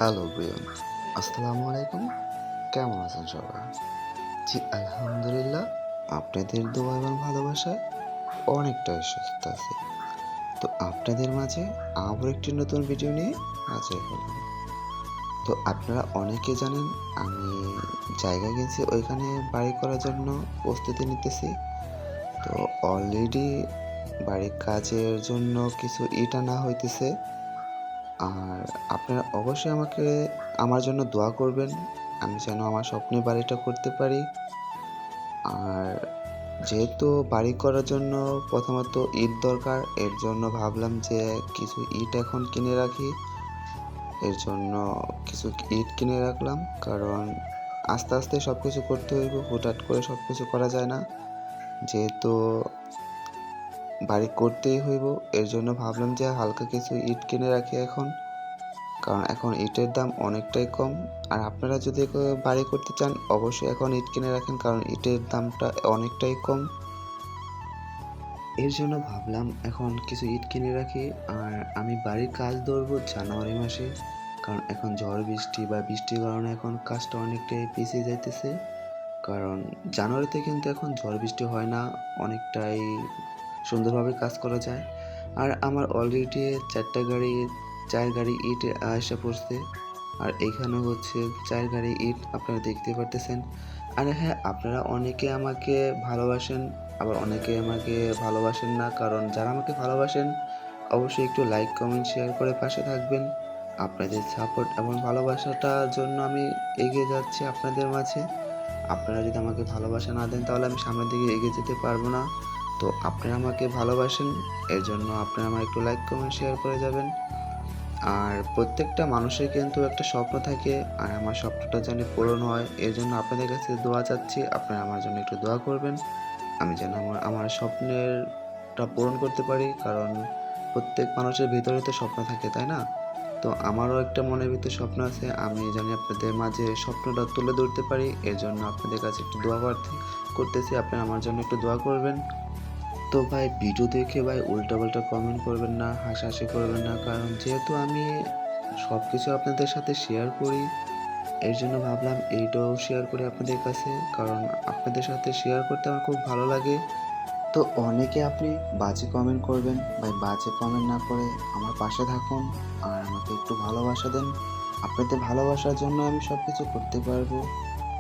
Hello Brian, আসসালামু আলাইকুম। কেমন আছেন সবাই? জি, আলহামদুলিল্লাহ। আপনাদের দোয়া এবং ভালোবাসায় অনেকটাই সুস্থ আছি। তো আপনাদের মাঝে আবার একটি নতুন ভিডিও নিয়ে হাজির হলাম। তো আপনারা অনেকে জানেন আমি জায়গা কিনছি, ওইখানে বাড়ি করার জন্য প্রস্তুতি নিতেছি। তো অলরেডি বাড়ির কাজের জন্য কিছু ইট আনা হইতেছে। আর আপনারা অবশ্যই আমার জন্য দোয়া করবেন। আমি যেন আমার স্বপ্নের বাড়িটা করতে পারি। আর যেহেতু বাড়ি করার জন্য প্রথমত ইট দরকার। এর জন্য ভাবলাম যে কিছু ইট এখন কিনে রাখি। এর জন্য কিছু ইট কিনে রাখলাম। কারণ আস্তে, আস্তে সবকিছু করতে হইব। হুটহাট করে সবকিছু করা যায় না। যেহেতু বাড়ি করতেই হইব, এর জন্য ভাবলাম যে হালকা কিছু ইট কিনে রাখি এখন। কারণ এখন ইটের দাম অনেকটাই কম। আর আপনারা যদি বাড়ি করতে চান অবশ্যই এখন ইট কিনে রাখেন, কারণ ইটের দামটা অনেকটাই কম। এর জন্য ভাবলাম এখন কিছু ইট কিনে রাখি। আর আমি বাড়ির কাজ ধরবো জানুয়ারি মাসে, কারণ এখন ঝড় বৃষ্টি বা বৃষ্টির কারণে এখন কাজটা অনেকটাই পিছিয়ে যাইতেছে। কারণ জানুয়ারিতে কিন্তু এখন ঝড় বৃষ্টি হয় না, অনেকটাই সুন্দরভাবে কাজ করা যায়। আর আমার অলরেডি 4 গাড়ি ইট এসে পড়ছে। আর এখানে হচ্ছে 4 গাড়ি ইট আপনারা দেখতে পারতেছেন। আর হ্যাঁ, আপনারা অনেকে আমাকে ভালোবাসেন, আবার অনেকে আমাকে ভালোবাসেন না। কারণ যারা আমাকে ভালোবাসেন অবশ্যই একটু লাইক, কমেন্ট, শেয়ার করে পাশে থাকবেন। আপনাদের সাপোর্ট এবং ভালোবাসাটার জন্য আমি এগিয়ে যাচ্ছি আপনাদের মাঝে। আপনারা যদি আমাকে ভালোবাসা না দেন তাহলে আমি সামনের দিকে এগিয়ে যেতে পারবো না। তো আপনারা আমাকে ভালোবাসেন, এর জন্য আপনারা আমার একটু লাইক, কমেন্ট, শেয়ার করে যাবেন। আর প্রত্যেকটা মানুষের কিন্তু একটা স্বপ্ন থাকে, আর আমার স্বপ্নটা যেন পূরণ হয় এর জন্য আপনাদের কাছে দোয়া চাচ্ছি। আপনারা আমার জন্য একটু দোয়া করবেন, আমি যেন আমার স্বপ্নেরটা পূরণ করতে পারি। কারণ প্রত্যেক মানুষের ভিতরে তো স্বপ্ন থাকে, তাই না? তো আমারও একটা মনের ভিতরে স্বপ্ন আছে, আমি জানি আপনাদের মাঝে স্বপ্নটা তুলে ধরতে পারি। এর জন্য আপনাদের কাছে একটু দোয়া করতেছি, আপনারা আমার জন্য একটু দোয়া করবেন। তো ভাই ভিডিও দেখে ভাই উল্টাপাল্টা কমেন্ট করবেন না, হাসাহাসি করবেন না। কারণ যেহেতু আমি সব কিছু আপনাদের সাথে শেয়ার করি, এর জন্য ভাবলাম এইটাও শেয়ার করি আপনাদের কাছে। কারণ আপনাদের সাথে শেয়ার করতে আমার খুব ভালো লাগে। তো অনেকে আপনি বাজে কমেন্ট করবেন, ভাই বাজে কমেন্ট না করে আমার পাশে থাকুন আর আমাকে একটু ভালোবাসা দেন। আপনাদের ভালোবাসার জন্য আমি সব কিছু করতে পারবো।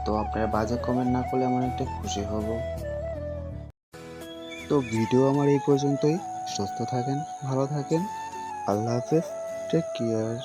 তো আপনারা বাজে কমেন্ট না করলে আমার একটা খুশি হব। তো ভিডিও আমার এই পর্যন্তই। সুস্থ থাকেন, ভালো থাকেন। আল্লাহ হাফেজ। Take care.